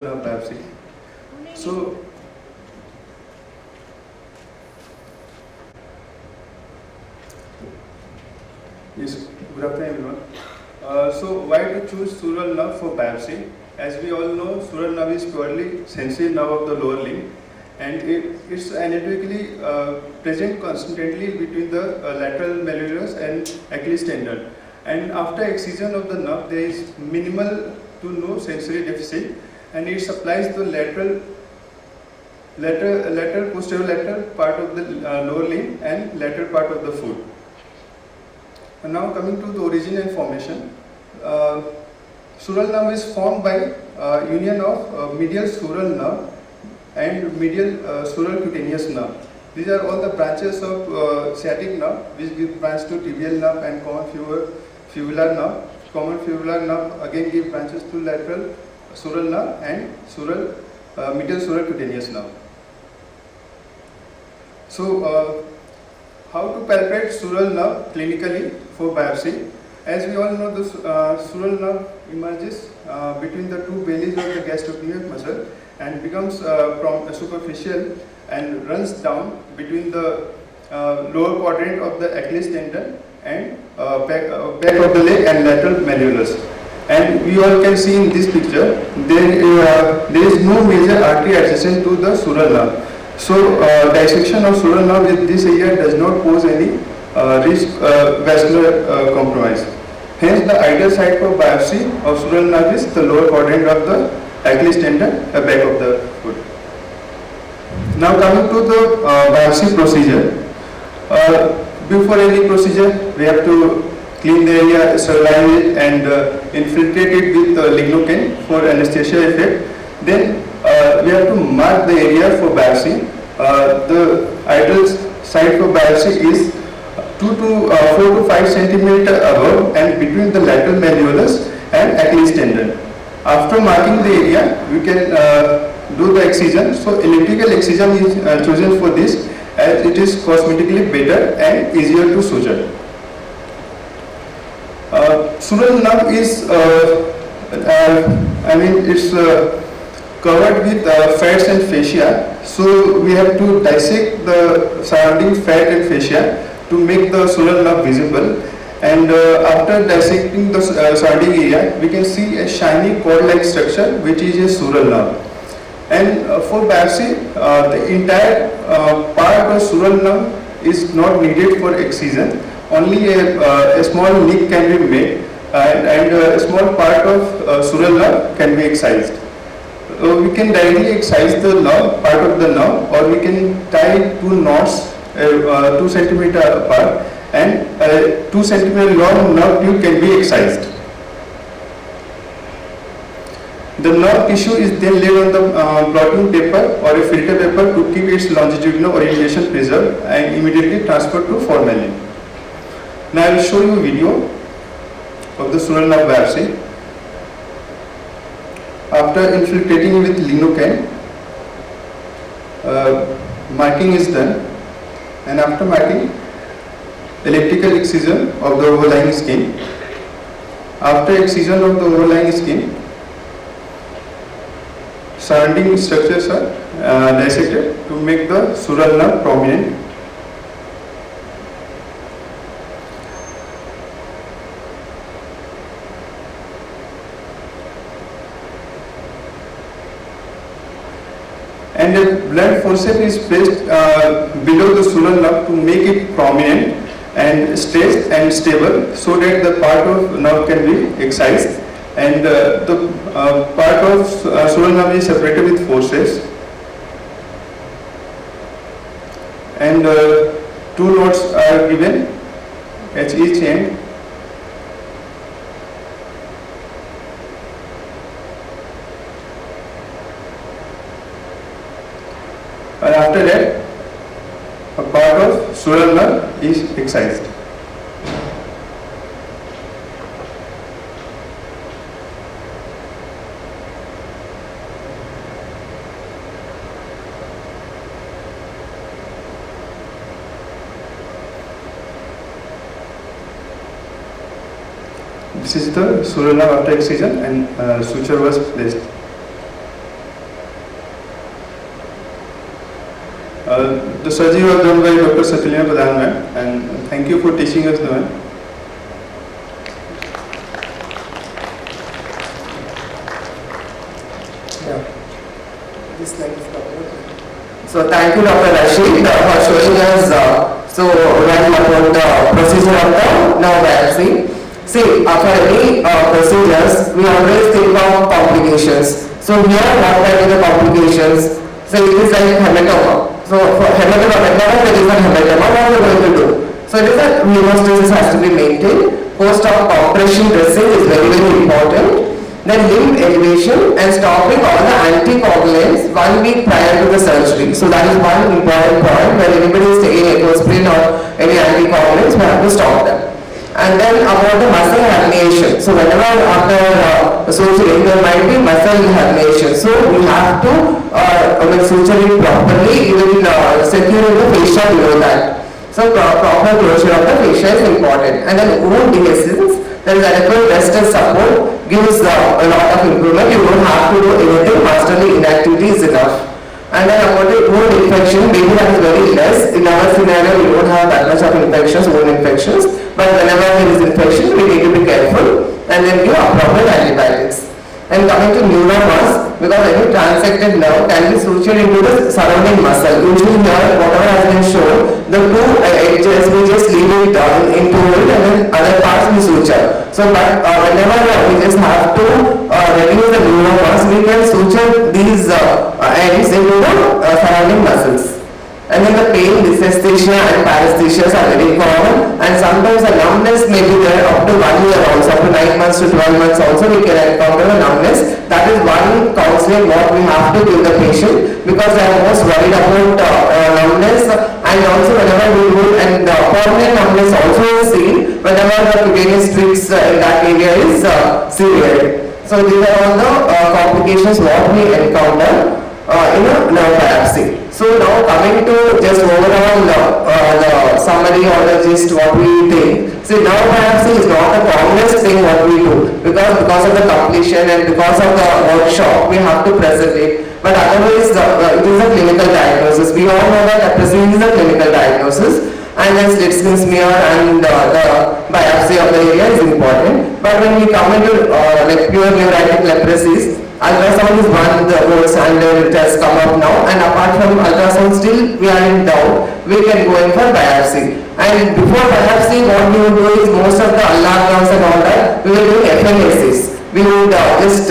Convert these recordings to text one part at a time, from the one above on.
biopsy. So, yes, good afternoon everyone. So why to choose sural nerve for biopsy? As we all know, sural nerve is purely sensory nerve of the lower limb, and it's anatomically present constantly between the lateral malleolus and Achilles tendon. And after excision of the nerve, there is minimal to no sensory deficit, and it supplies the lateral posterior lateral part of the lower limb and lateral part of the foot. And now coming to the origin and formation, sural nerve is formed by union of medial sural nerve and medial sural cutaneous nerve. These are all the branches of sciatic nerve, which give branch to tibial nerve and common fibular nerve. Common fibular nerve again give branches to lateral sural nerve and medial sural cutaneous nerve. So, how to palpate sural nerve clinically for biopsy? As we all know, the sural nerve emerges between the two bellies of the gastrocnemic muscle and becomes superficial and runs down between the lower quadrant of the Achilles tendon and back of the leg and lateral malleolus. And we all can see in this picture, there is no major artery adjacent to the sural nerve. So, dissection of sural nerve with this area does not pose any risk vascular compromise. Hence, the ideal site for biopsy of sural nerve is the lower quadrant of the Achilles tendon, back of the foot. Now, coming to the biopsy procedure. Before any procedure, we have to clean the area, sterilize it, and infiltrate it with lignocaine for anesthesia effect. Then we have to mark the area for biopsy. The ideal site for biopsy is 4 to 5 centimeter above and between the lateral malleolus and Achilles tendon. After marking the area, we can do the excision. So elliptical excision is chosen for this, as it is cosmetically better and easier to suture. Sural nerve is, it's covered with fats and fascia. So we have to dissect the surrounding fat and fascia to make the sural nerve visible. And after dissecting the surrounding area, we can see a shiny cord-like structure, which is a sural nerve. And for biopsy, the entire part of sural nerve is not needed for excision. Only a small nick can be made, and a small part of sural nerve can be excised. We can directly excise the nerve, part of the nerve, or we can tie two knots 2 centimeter apart, and a 2 centimeter long nerve tube can be excised. The nerve tissue is then laid on the blotting paper or a filter paper to keep its longitudinal orientation preserved and immediately transferred to formalin. Now I will show you a video of the sural nerve biopsy. After infiltrating with lignocaine, marking is done, and after marking, elliptical excision of the overlying skin. After excision of the overlying skin, surrounding structures are dissected to make the sural nerve prominent. And a blunt forceps is placed below the sural nerve to make it prominent and stretched and stable, so that the part of nerve can be excised, and the part of sural nerve is separated with forceps. And 2 knots are given at each end. And after that, a part of sural nerve is excised. This is the sural nerve after excision, and suture was placed. The surgery was done by Dr. Satilina Pradhan ma'am, and thank you for teaching us, ma'am. Yeah. This slide is covered. So thank you, Dr. Rashid, for showing us so well about the procedure of the nerve biopsy. See, after any procedures, we always think of complications. So here, what are the complications? So it is like hematoma. So for hematoma, whenever there is a hematoma, what are we going to do? So it is that hemostasis has to be maintained. Post-op compression dressing is very, very important. Then limb elevation and stopping all the anticoagulants 1 week prior to the surgery. So that is one important point. When anybody is taking ecosprin or any anticoagulants, we have to stop them. And then about the muscle herniation. So whenever after surgery there might be muscle herniation. So we have to suture it properly, even securing the fascia below that. So proper closure of the fascia is important. And then wound dehiscence, there is adequate rest and support, gives a lot of improvement. You don't have to do anything, masterly inactivity is enough. And then about the wound infection, maybe that is very less. In our scenario, we don't have that much of infections, wound infections. But whenever there is infection, we need to be careful and then give appropriate antibiotics. And coming to neuromas, because any transected nerve can be sutured into the surrounding muscle. Usually here, whatever has been shown, the two edges we just leave it into it and then other parts we suture. So but whenever we just have to reduce the neuromas, we can suture these ends into the surrounding muscles. And then the pain, dysesthesia and paresthesias are very common, and sometimes the numbness may be there up to 1 year also, up to 9 months to 12 months also we can encounter the numbness. That is one counseling what we have to give the patient, because they are most worried about numbness, and also whenever we do, and permanent numbness also is seen whenever the cutaneous streaks in that area is severe. So these are all the complications what we encounter in a nerve biopsy. So now coming to just overall the summary or the gist what we think. See, nerve biopsy is not the commonest thing what we do, because of the completion and because of the workshop we have to present it. But otherwise it is a clinical diagnosis. We all know that leprosy is a clinical diagnosis, and then slit skin smear and the biopsy of the area is important. But when we come into like pure neuritic leprosies, ultrasound is one the gold standard. It has come up now, and apart from ultrasound still we are in doubt, we can go in for biopsy. And before biopsy what we will do is most of the alarms and all that we will do FNACs. We would just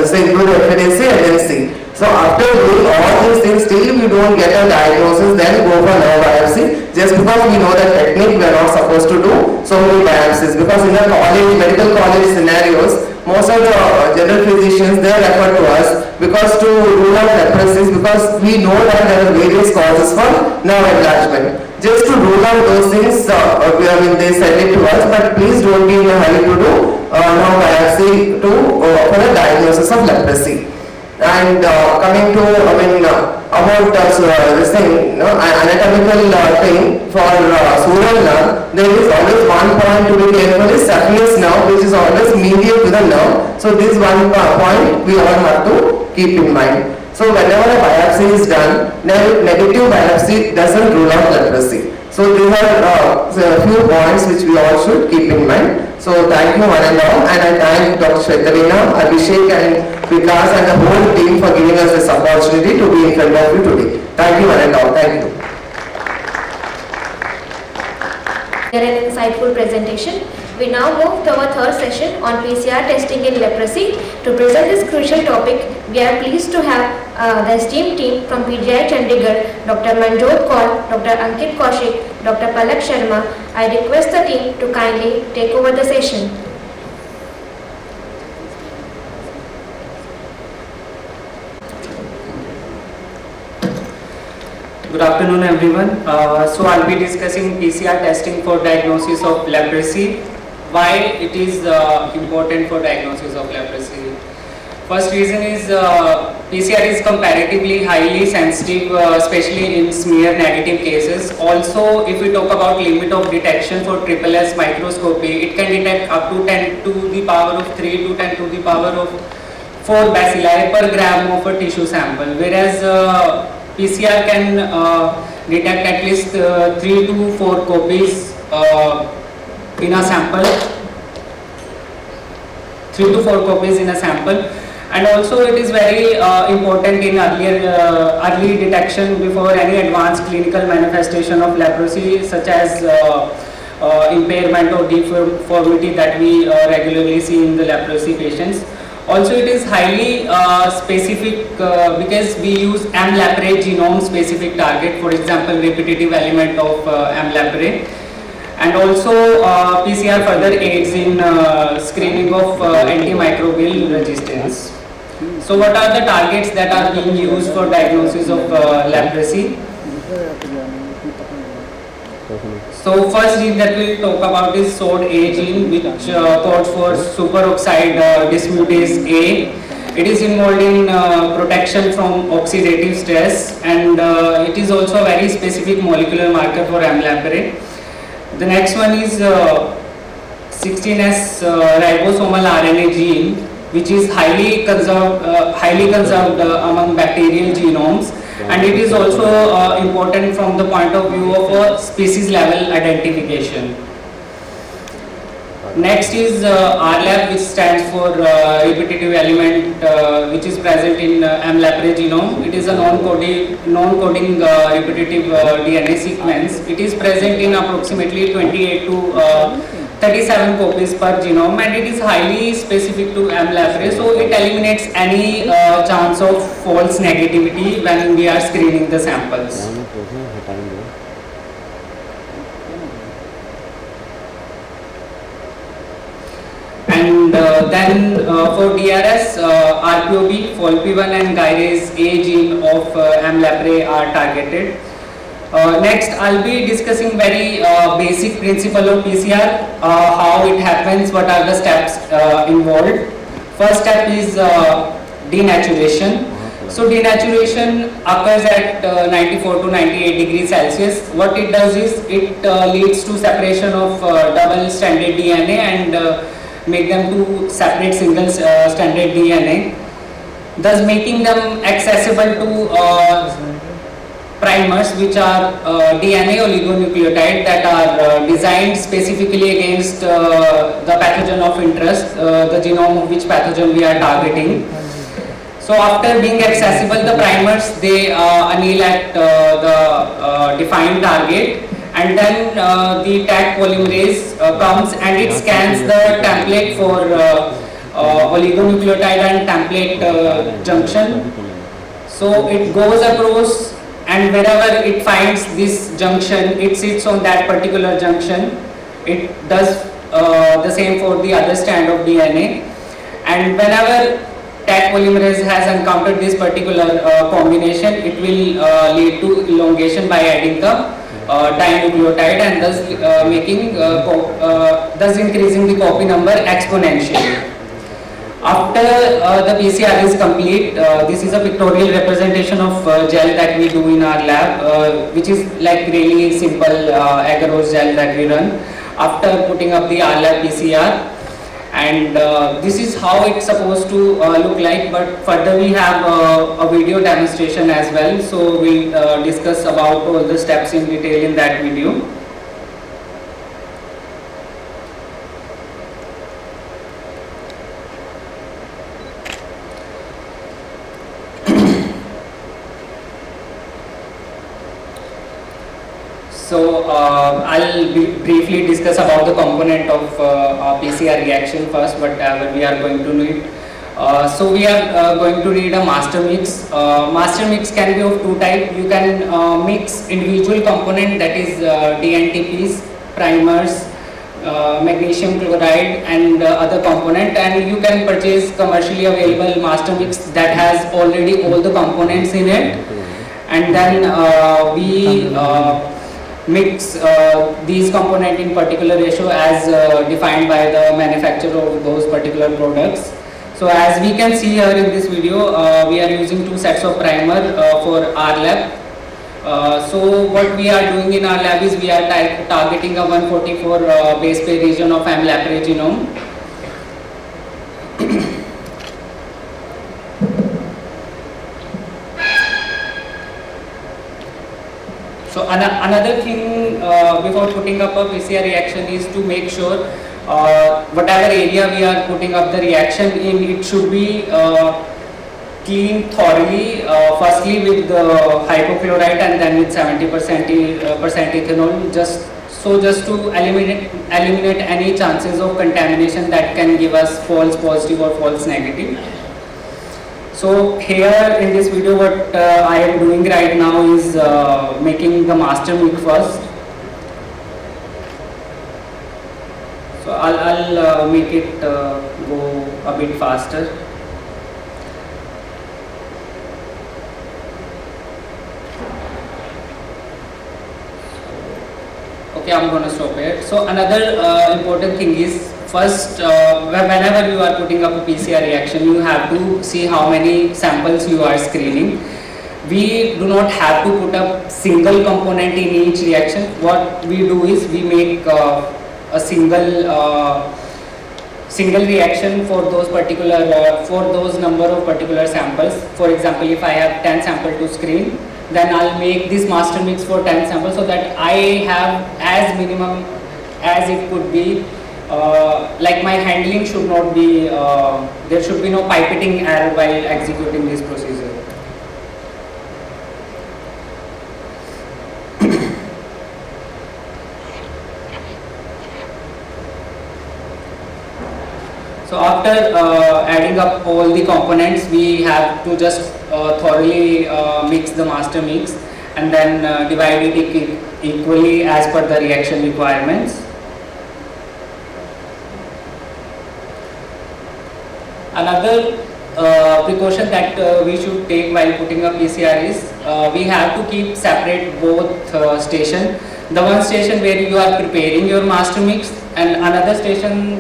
say do the FNAC and then see. So after doing all these things still we don't get a diagnosis, then go for nerve biopsy, just because we know that technique we are not supposed to do so many biopsies, because in the college, medical college scenarios, most of the general physicians they refer to us because to rule out leprosy, because we know that there are various causes for nerve enlargement. Just to rule out those things, they send it to us, but please don't be in a hurry to do nerve biopsy for the diagnosis of leprosy. And coming to, about this thing, anatomical thing for sural nerve, there is always one point to be careful is saphenous nerve, which is always medial to the nerve. So this one point we all have to keep in mind. So whenever a biopsy is done, negative biopsy doesn't rule out leprosy. So these are a few points which we all should keep in mind. So thank you one and all, and I thank Dr. Shwetalina, Abhishek and Vikas and the whole team for giving us this opportunity to be in front of you today. Thank you one and all. Thank you. An insightful presentation. We now move to our third session on PCR testing in leprosy. To present this crucial topic, we are pleased to have the esteemed team from PGI Chandigarh, Dr. Manjot Kaur, Dr. Ankit Kaushik, Dr. Palak Sharma. I request the team to kindly take over the session. Good afternoon everyone. So I'll be discussing PCR testing for diagnosis of leprosy. Why it is important for diagnosis of leprosy. First reason is PCR is comparatively highly sensitive, especially in smear negative cases. Also, if we talk about limit of detection for triple S microscopy, it can detect up to 10 to the power of 3 to 10 to the power of 4 bacilli per gram of a tissue sample, whereas PCR can detect at least 3 to 4 copies in a sample. 3 to 4 copies in a sample. And also it is very important in early detection before any advanced clinical manifestation of leprosy, such as impairment or deformity that we regularly see in the leprosy patients. Also it is highly specific because we use M. leprae genome specific target, for example repetitive element of M. leprae. And also PCR further aids in screening of antimicrobial resistance. So what are the targets that are being used for diagnosis of leprosy? So first gene that we'll talk about is SOD-A gene, which codes for superoxide dismutase A. It is involved in protection from oxidative stress, and it is also a very specific molecular marker for M. leprae. The next one is 16S ribosomal RNA gene, which is highly conserved among bacterial genomes, and it is also important from the point of view of species level identification. Next is RLAP, which stands for repetitive element, which is present in M. leprae genome. It is a non-coding repetitive DNA sequence. It is present in approximately 28 to 37 copies per genome, and it is highly specific to M. leprae, so it eliminates any chance of false negativity when we are screening the samples. And then for DRS, RPOB, FOLP1 and gyrase A gene of M. leprae are targeted. Next, I'll be discussing very basic principle of PCR, how it happens, what are the steps involved. First step is denaturation. So denaturation occurs at 94 to 98 degrees Celsius. What it does is it leads to separation of double-stranded DNA and make them to separate single-stranded DNA, thus making them accessible to primers, which are DNA oligonucleotide that are designed specifically against the pathogen of interest, the genome of which pathogen we are targeting. So after being accessible, the primers, they annihilate the defined target, and then the tag polymerase comes and it scans the template for oligonucleotide and template junction. So it goes across, and wherever it finds this junction, it sits on that particular junction. It does the same for the other strand of DNA, and whenever tag polymerase has encountered this particular combination, it will lead to elongation by adding the dinucleotide, and thus thus increasing the copy number exponentially. After the PCR is complete, this is a pictorial representation of gel that we do in our lab, which is like really simple agarose gel that we run after putting up the RLab PCR. And this is how it's supposed to look like, but further we have a video demonstration as well, so we'll discuss about all the steps in detail in that video. So I'll briefly discuss about the component of PCR reaction first, whatever we are going to need. So we are going to need a master mix. Master mix can be of two types. You can mix individual component, that is DNTPs, primers, magnesium chloride and other component, and you can purchase commercially available master mix that has already all the components in it, and then we mix these components in particular ratio as defined by the manufacturer of those particular products. So as we can see here in this video, we are using two sets of primer for our lab. So what we are doing in our lab is we are targeting a 144 base pair region of M. leprae genome. So another thing before putting up a PCR reaction is to make sure whatever area we are putting up the reaction in, it should be clean thoroughly, firstly with the hypochlorite and then with 70% ethanol, just to eliminate any chances of contamination that can give us false positive or false negative. So here in this video what I am doing right now is making the master mix first. So I'll make it go a bit faster. Okay, I'm going to stop here. So another important thing is, first, whenever you are putting up a PCR reaction, you have to see how many samples you are screening. We do not have to put up single component in each reaction. What we do is we make a single reaction for those particular for those number of particular samples. For example, if I have 10 samples to screen, then I'll make this master mix for 10 samples so that I have as minimum as it could be. Like my handling should not be, there should be no pipetting error while executing this procedure. So after adding up all the components, we have to just thoroughly mix the master mix and then divide it equally as per the reaction requirements. Another precaution that we should take while putting up PCR is we have to keep separate both station. The one station where you are preparing your master mix and another station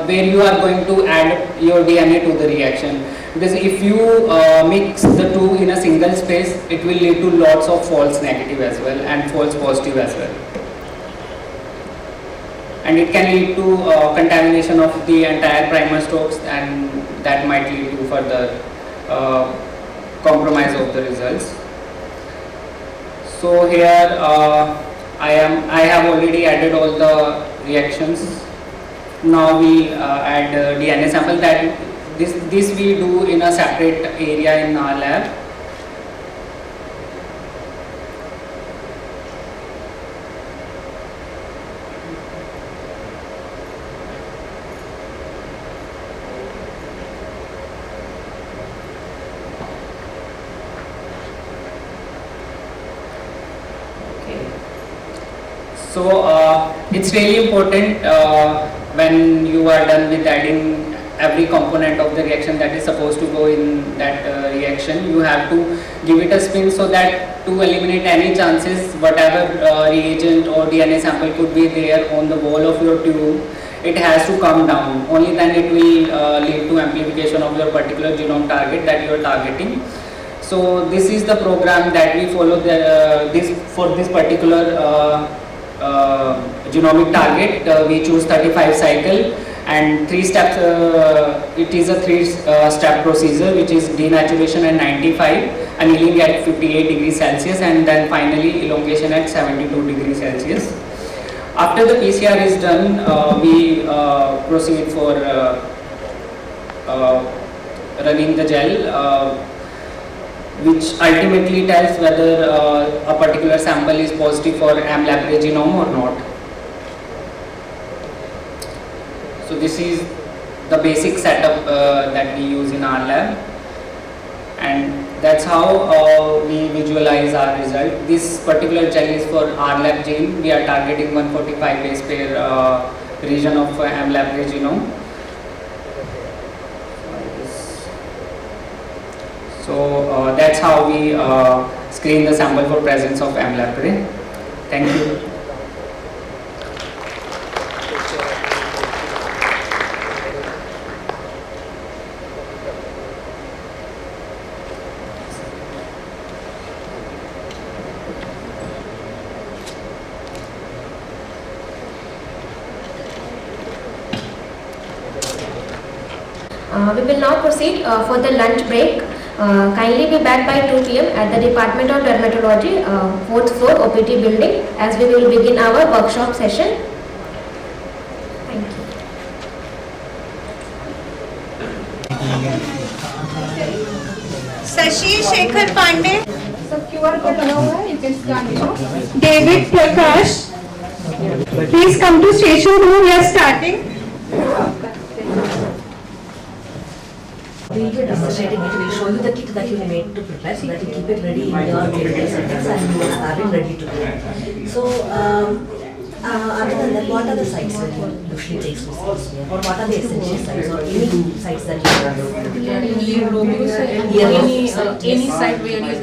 where you are going to add your DNA to the reaction. Because if you mix the two in a single space, it will lead to lots of false negative as well and false positive as well. And it can lead to contamination of the entire primer stocks, and that might lead to further compromise of the results. So here I have already added all the reactions. Now we add DNA sample. That this we do in a separate area in our lab. So it's really important when you are done with adding every component of the reaction that is supposed to go in that reaction, you have to give it a spin so that to eliminate any chances whatever reagent or DNA sample could be there on the wall of your tube, it has to come down. Only then it will lead to amplification of your particular genome target that you are targeting. So this is the program that we follow for this particular genomic target. We choose 35 cycle and 3 steps. It is a 3-step procedure, which is denaturation at 95, annealing at 58 degrees Celsius, and then finally elongation at 72 degrees Celsius. After the PCR is done, we proceed for running the gel, which ultimately tells whether a particular sample is positive for AIIMS genome or not. So this is the basic setup that we use in our lab, and that's how we visualize our result. This particular gel is for RLAP gene. We are targeting 145 base pair region of AIIMS genome. So that's how we screen the sample for presence of AIIMS. Thank you. We will now proceed for the lunch break. Kindly be back by 2 p.m. at the Department of Dermatology, 4th floor OPT building, as we will begin our workshop session. Thank you. Sashi Shekhar Pandey, So QR code लगा हुआ है, you can scan it. David Prakash. Please come to station 2. We are starting. We will be demonstrating it. We will show you the kit that you made to prepare so that you keep it ready in your medical centers and you have it ready to go. So, other than that, what are the sites that you usually take specimens here? Or what are the essential sites or any sites that you have? Any site where is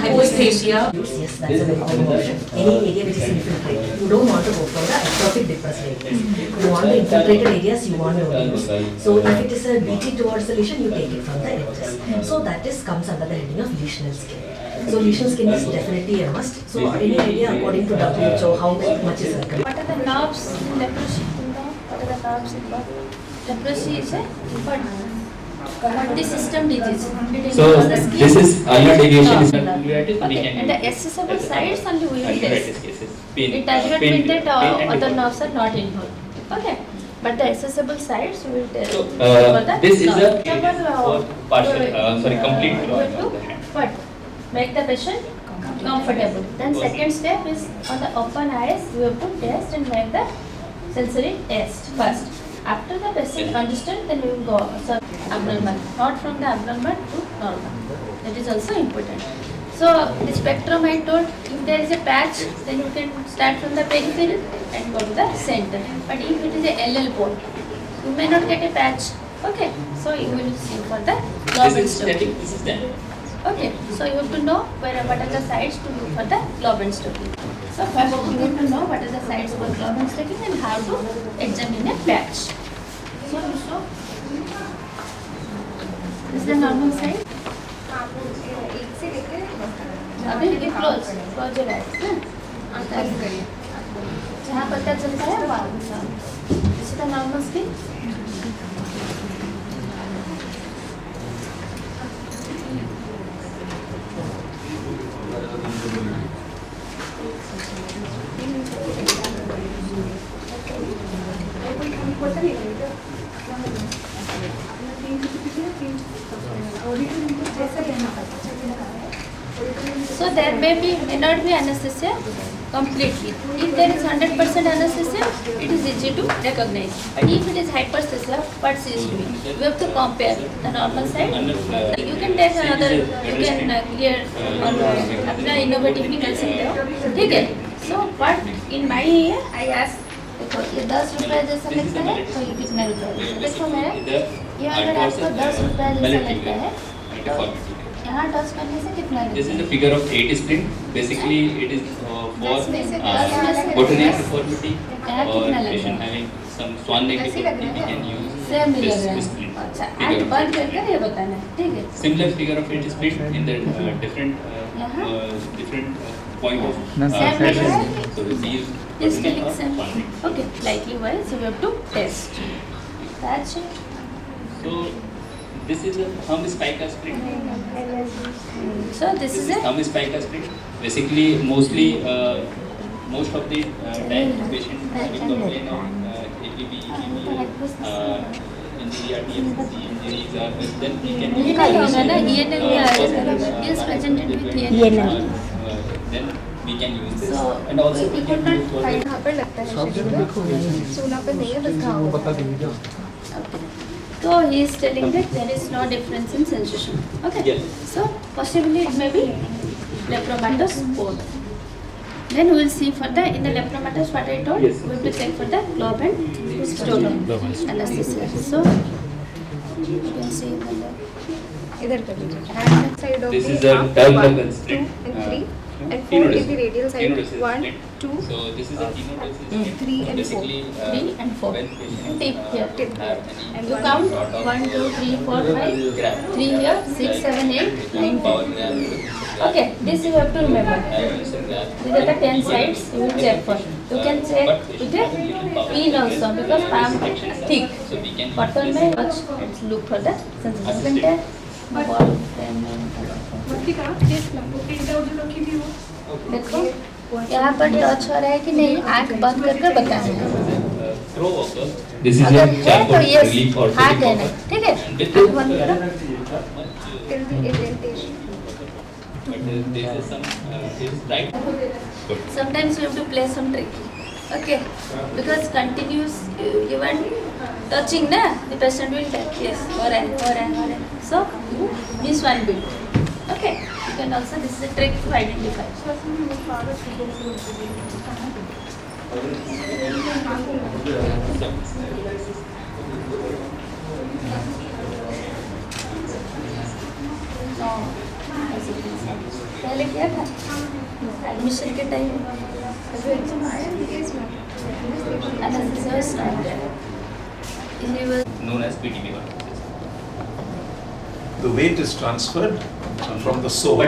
hypostasia. Yes, that's a very common option. Any area which is infiltrated. You don't want to go for the ectopic depressed areas. You want the infiltrated areas, you want to use. So if it is a BT towards the lesion, you take it from the erectus. So that is comes under the heading of lesional skin. So lesion skin is definitely a must. So any idea according to WHO how much is recommended? What are the nerves in leprosy? What are the nerves in leprosy? Is a multi-system disease. So this is earlier deviation is Okay, and the accessible sites only we will test. It does not mean that other nerves are not involved. Okay, but the accessible sites we will test. So for the this is nerve. for partial, sorry, complete We have to what? Make the patient comfortable. Then second step is on the open eyes, we have to test and make the sensory test first. After the patient understand, then we will go so abnormal, not from the abnormal to normal. That is also important. So the spectrum I told, if there is a patch, then you can start from the periphery and go to the center. But if it is a LL pole, you may not get a patch. Okay, so you will see for the global stocking. this is that. Okay, so you have to know what are the sites to look for the globe and stocking. So first you have to know what are the sites for globe and stocking and how to examine a patch. So this is the normal site. अभी ये close your eyes ना जहाँ पता चलता है वहाँ this is the normal skin. So there may not be anesthesia completely. If there is 100% anesthesia, it is easy to recognize. But if it is hyperesthesia, what she is doing? We have to compare the normal side. You can take another, you can clear on अपना innovative निकल सकते हो, ठीक है? So what in my area I ask, देखो ये 10 रुपए जैसा लगता है, तो ये कितने रुपए? देखो मैं ये अगर आपको 10 रुपए जैसा लगता है, तो यहाँ टच करने से कितना लगता है? This is the figure of 8 split. Basically, it is for botanic deformity or patient having some swan neck deformity. We can use Same this figure. split. अच्छा, and बंद करके ये बताना है, ठीक है? Similar figure of 8 split in the different point of Same pressure. figure? So we use Yes, botanic or same. swan neck. Okay, likewise we have to test. That's it. So this is a thumb spica split. So this is a thumb spica split. Basically, most of the time patients will complain of APB, injury or DFC injuries or then we can ये नहीं होगा ना, ENL भी आएगा. He is presented with ENL. Then we can use this. So And also we we could can not use for find. यहाँ पर लगता है सोना पे नहीं है बस घाव होगा. Okay. So he is telling that there is no difference in sensation. Okay. Yes. So possibly it may be lepromatous pole. Then we will see for the in the lepromatous what I told. Yes. We have to check for the globe and stolon anesthesia. So you can see in the इधर कर लीजिए. Hand side of this the is a arm, double 1, double 2 split. and 3 and 4 is the radial side. Tenodosis 1, split. 2, So this is a tenodosis split. 3 and 4. Basically, 3 and 4. when patients Tip here. Tip. have any You count sort of 1, 2, 3, 4, 5, graph, 3 here, 6, 7, 8, 9, power 10. graph, Okay, this you have to remember. graph. These are the 10 sides you will check for. You can check with a pin also because palm thick. So we can Bottom use में this touch and look for the sensation. देखो यहाँ पर touch हो रहा है कि नहीं, आँख बंद करके बताना है। Throw also. This is अगर a है chapter तो यस relief or हाथ relief देना, of ठीक है? with आँख बंद करो। but this is some is right. Sometimes you have to play some trick, okay? Because continuous you are touching na, the patient will touch. Yes, or and. So you miss one beat. Okay. You can also, this is a trick to identify. No. पहले क्या था? Admission के time अभी exam आया Known as PTB. The weight is transferred from the sole.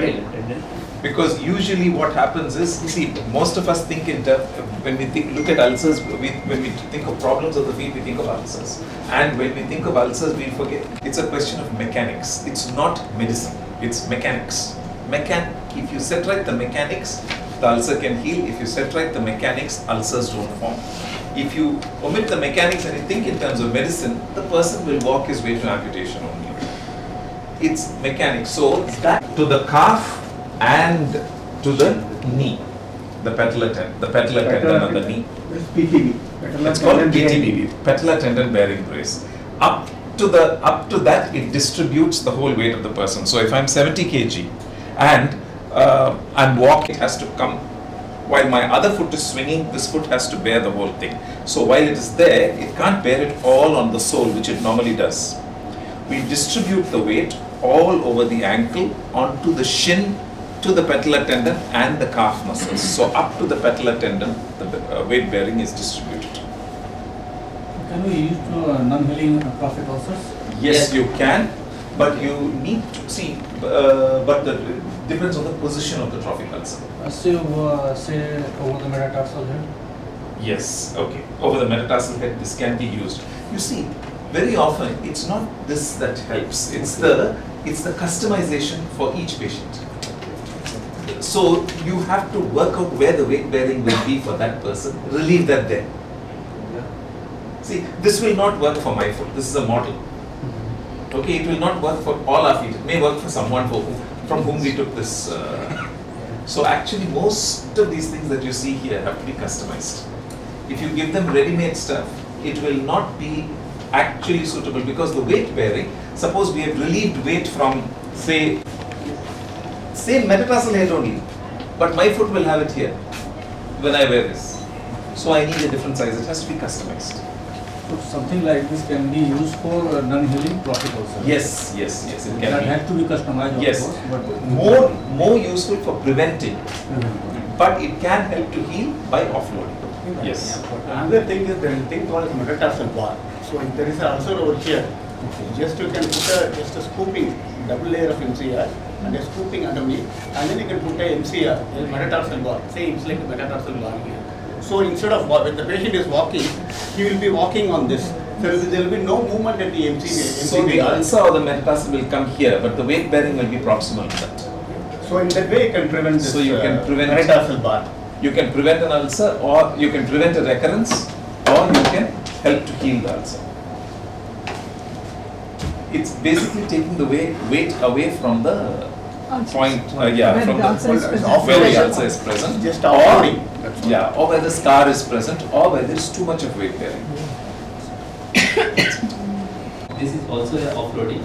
Because usually what happens is, see, most of us think in terms, when we look at ulcers, when we think of problems of the feet, we think of ulcers. And when we think of ulcers, we forget, it's a question of mechanics. It's not medicine, it's mechanics. If you set right the mechanics, the ulcer can heal. If you set right the mechanics, ulcers don't form. If you omit the mechanics and you think in terms of medicine, the person will walk his way to amputation only. It's mechanics. So that to the calf and to the knee, the patellar tendon on the knee. It's called PTB, patellar tendon bearing brace. Up to that, it distributes the whole weight of the person. So if I'm 70 kg and I'm walking, it has to come. While my other foot is swinging, this foot has to bear the whole thing. So while it is there, it can't bear it all on the sole, which it normally does. We distribute the weight all over the ankle, onto the shin, to the patellar tendon and the calf muscles. So up to the patellar tendon, the weight bearing is distributed. Can we use non-healing profit ulcers? Yes, you can, but you need to see, but it depends on the position of the trophic ulcer. Say over the metatarsal head? Yes, okay. Over the metatarsal head, this can be used. You see, very often it's not this that helps. It's the customization for each patient. So you have to work out where the weight bearing will be for that person. Relieve that there. See, this will not work for my foot. This is a model. Okay, it will not work for all our feet. It may work for someone from whom we took this. So actually, most of these things that you see here have to be customized. If you give them ready-made stuff, it will not be actually suitable, because the weight bearing, suppose we have relieved weight from, say metatarsal head only, but my foot will have it here when I wear this. So I need a different size. It has to be customized. So something like this can be used for non-healing profit ulcers? Yes, it can that be. has to be customized, of Yes, course, but more useful for preventing, but it can help to heal by offloading. Yes. Another thing is there is a thing called metatarsal bar. So if there is an ulcer over here, just you can put just a scooping, double layer of MCR and a scooping underneath, and then you can put a MCR, a metatarsal bar. Say it's like a metatarsal bar here. So instead of when the patient is walking, he will be walking on this. So there will be no movement at the MCR. So the ulcer or the metatarsal will come here, but the weight bearing will be proximal to that. So in that way you can prevent this. So you can prevent metatarsal bar. You can prevent an ulcer, or you can prevent a recurrence, or you can help to heal the ulcer. It's basically taking the weight away from the point, from the where the ulcer is present, Just offloading. or where the scar is present, or where there is too much of weight bearing. This is also a offloading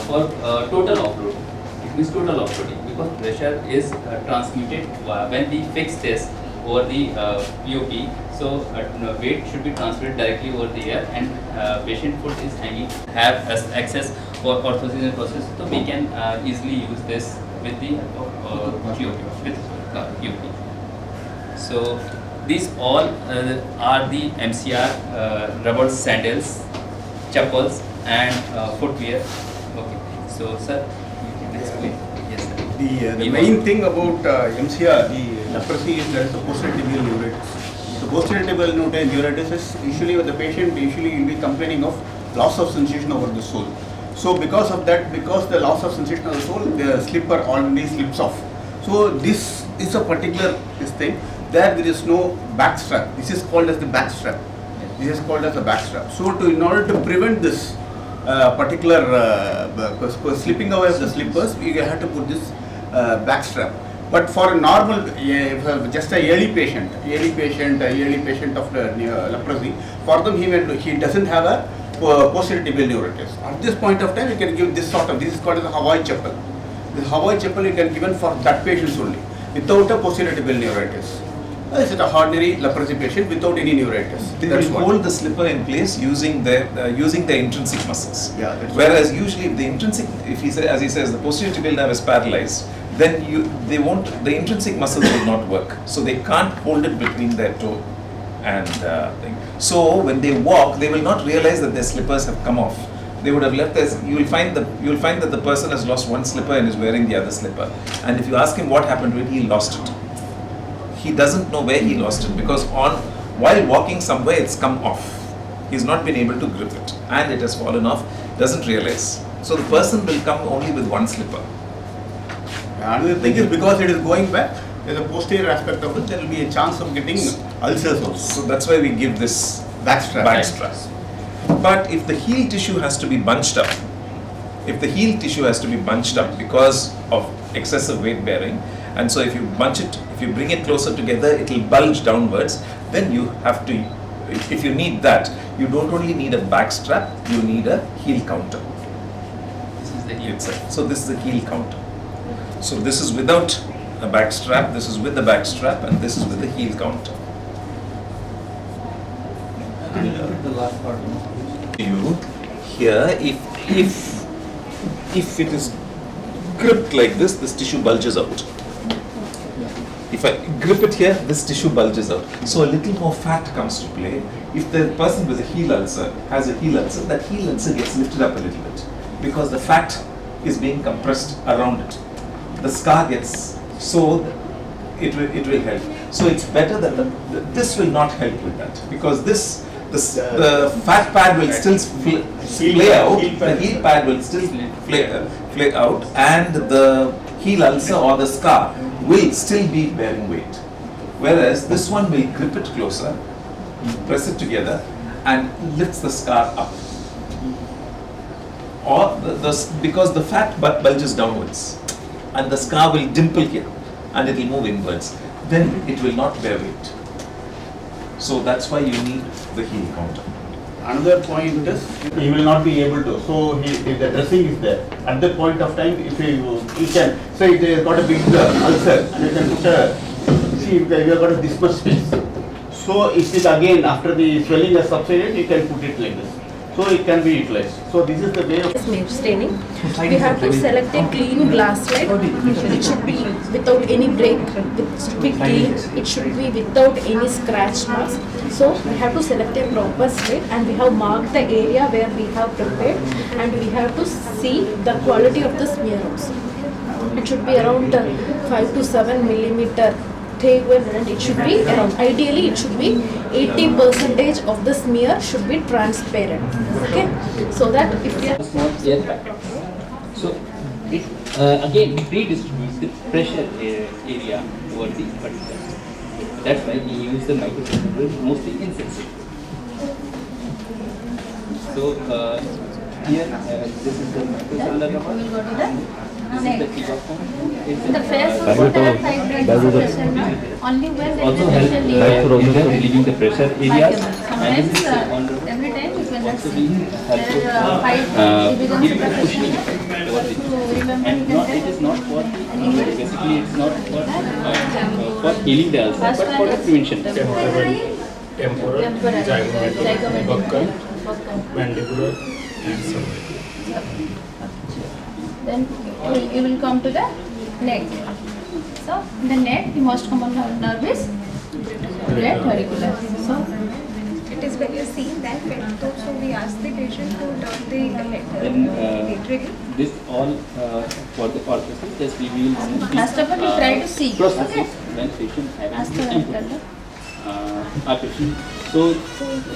for total offloading. It means total offloading, because pressure is transmitted when we fix this over the POP. So weight should be transferred directly over the air, and patient foot is hanging, have access for orthosis and process. So we can easily use this with the POP. So these all are the MCR rubber sandals, chappals, and footwear. Okay. So sir, you can explain. Yes, sir. The main thing about MCR, the leprosy, is there is a posterior tibial neuritis. The posterior tibial neuritis is usually when the patient will be complaining of loss of sensation over the sole. So because of that, because the loss of sensation of the sole, the slipper already slips off. So this is a particular thing. There is no back strap. This is called as the back strap. This is called as a back strap. So in order to prevent this particular slipping away of the slippers, we have to put this back strap. But for a normal, just a early patient of the leprosy, for them he doesn't have a posterior tibial neuritis. At this point of time, you can give this sort of, this is called as a Hawaii chapel. This Hawaii chapel you can given for that patients only, without a posterior tibial neuritis. This is a ordinary leprosy patient without any neuritis. They will hold the slipper in place using their intrinsic muscles. Yeah, whereas usually if the intrinsic, as he says, the posterior tibial nerve is paralyzed, then the intrinsic muscles will not work. So they can't hold it between their toe and thing. So when they walk, they will not realize that their slippers have come off. They would have left as, you will find that the person has lost one slipper and is wearing the other slipper. And if you ask him what happened to it, he lost it. He doesn't know where he lost it because while walking somewhere it's come off. He's not been able to grip it and it has fallen off, doesn't realize. So the person will come only with one slipper. Another thing is because it is going back, there's a posterior aspect of it, there will be a chance of getting ulcers also. So that's why we give this back strap. But if the heel tissue has to be bunched up, because of excessive weight bearing, and so if you bunch it, if you bring it closer together, it will bulge downwards, then you have to, if you need that, you don't only need a back strap, you need a heel counter. This is the heel itself. So this is the heel counter. So this is without a back strap, this is with the back strap, and this is with the heel counter. The last part. You here, if it is gripped like this tissue bulges out. If I grip it here, this tissue bulges out. So a little more fat comes to play. If the person with a heel ulcer has a heel ulcer, that heel ulcer gets lifted up a little bit because the fat is being compressed around it. The scar gets, so it will help. So it's better that this will not help with that because the fat pad will still flay out, the heel pad will still flay out, and the heel ulcer or the scar will still be bearing weight. Whereas this one will grip it closer, press it together, and lifts the scar up. Or because the fat bulges downwards, and the scar will dimple here, and it will move inwards. Then it will not bear weight. So that's why you need the heel counter. Another point is he will not be able to. So if the dressing is there at that point of time, if he can. So if they have got a big ulcer and you can put a, see if you have got this much space. So it is again after the swelling has subsided, you can put it like this. So it can be utilized. So this is the way of staining. We have to select a clean glass slide. It should be without any break. It should be clean. It should be without any scratch marks. So we have to select a proper slide and we have marked the area where we have prepared and we have to see the quality of the smear also. It should be around 5 to 7 millimeter thick and it should be around, ideally it should be 80% of the smear should be transparent. Okay, so that if you are so it again we redistribute the pressure area over the particular. That's why we use the microcylinder mostly insensitive. So here this is the microcylinder. This is the tip of the face also have pressure, only when there also is help in relieving the pressure area. And this is every time you can also see being giving the cushioning and not, it is not for basically it's not for healing the ulcer but for the prevention. Temporal, zygomatic, buccal, mandibular, and cervical. Then you will come to the neck. So the neck, the most common nerve is great auricular. So it is when you see that photo, so we ask the patient to turn the head. Then this all for the orthosis, just we will first of all you try to see. Process it when patient having the our patient. So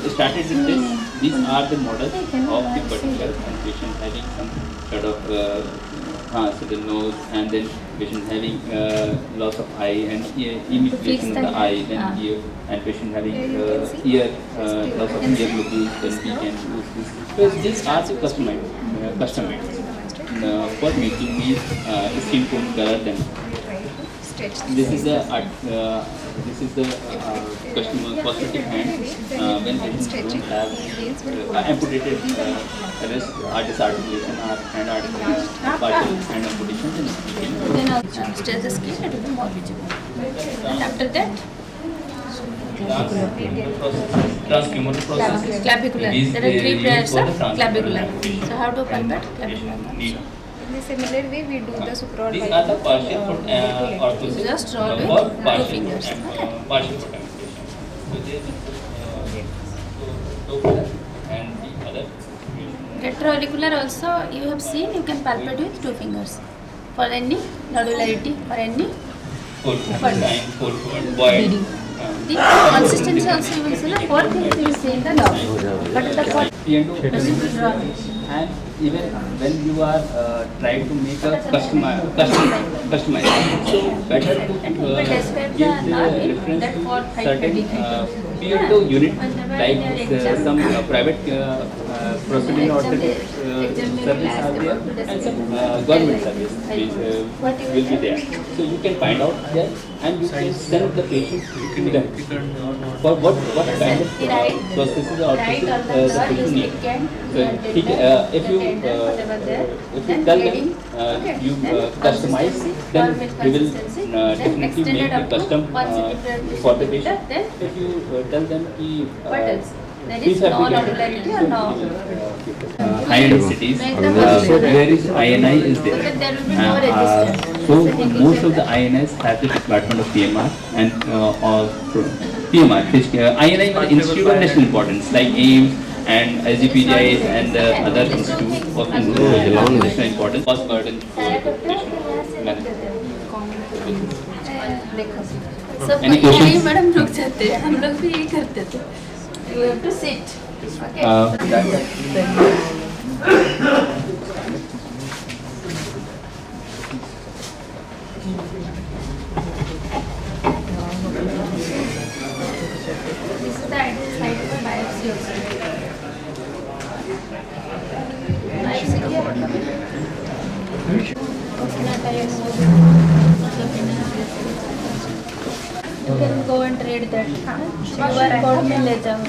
started with this. These are the models of the particular patient having some sort of sudden nose, and then patient having loss of eye and ear of the eye, then ear, and patient having ear loss of ear lobule, then we can use this. So these are the customized for making the skin tone color them. This is the customer cosmetic hand when patients don't have amputated wrist articulation or hand articulation, partial hand amputation. Then I'll stretch the skin, it will be more visible. And after that, Transhumeral process. clavicular. There are three pairs of clavicular. So how to palpate clavicular? In a similar way, we do the supra. These are the partial orthosis Just roll for with partial 2 fingers. partial ornamentation. So there is topilar and the other. Retroauricular also you have seen, you can palpate with 2 fingers for any nodularity or any void. The consistency also you will see, the 4 things you will see in the dog. But the And even when you are trying to make a customized, so better to give the reference to certain PO unit like some private procedure or service are there, and some government service will be there. So you can find out there, and you can send the patient to them for what kind of processes or processes the patient needs. If you tell them you customize, then we will definitely make the custom for the patient. If you tell them there is no nodularity or no high-end cities where is INI is there. There will be no resistance. So most of the INIs have the department of PMR and PMR, INI is Institute of National Importance like AIIMS and SGPGI and other institutes of national importance. Cost burden for patient management. Any questions? Madam रुक जाते हैं, हम लोग भी यही करते थे. You have to sit. This is the ideal site for biopsy also. Biopsy you can go and read that. Report में ले जाओ.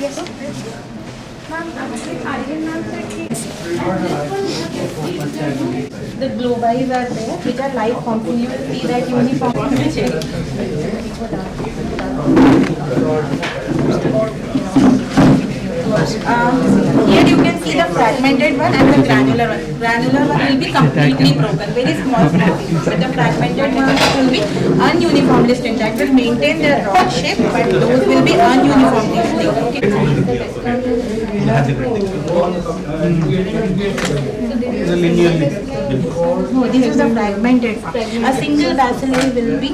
The globis are there, which are live pumping. You will see that uniform. Here you can see the fragmented one and the granular one. Granular one will be completely broken, very small fragments. But the fragmented one will be ununiformly stitched. That will maintain their rod shape, but those will be ununiformly stitched. No, this is the fragmented one. A single bacilli will be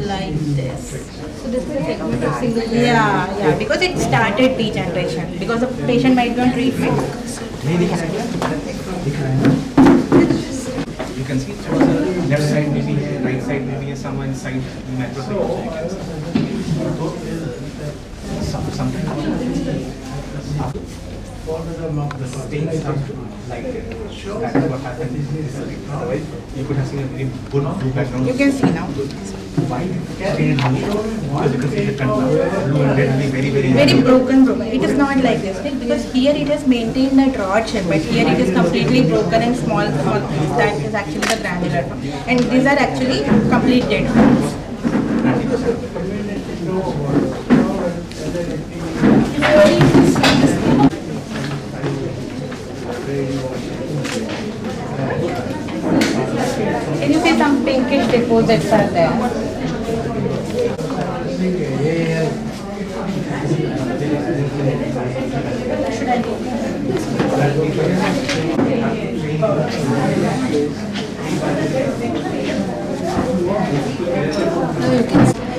like this. So this is a segment of single. Yeah, because it started degeneration. Because the patient might be on treatment. You can see the left side maybe, right side maybe, some inside macrophages. Sometimes the stains are like that is what happens. Otherwise, you could have seen a very good blue background. You can see now. White stain because you can see the blue and red will be very broken. It is not like this because here it has maintained that rod shape, but here it is completely broken and small pieces. That is actually the granular one, and these are actually complete dead ones. Can you see some pinkish deposits are there?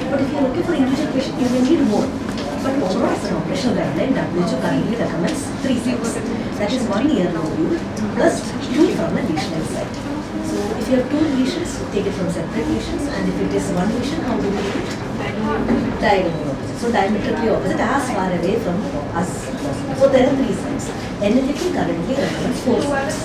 But if you are looking for individual patient, you will need more. international guideline, WHO currently recommends 3 sites. That is 1 year lobule plus 2 from the lesional site. So if you have 2 lesions, take it from separate lesions, and if it is 1 lesion, how do we do it? Diagonally opposite. So diametrically opposite, as far away from us as possible. So there are 3 sites. NLEP currently recommends 4 sites.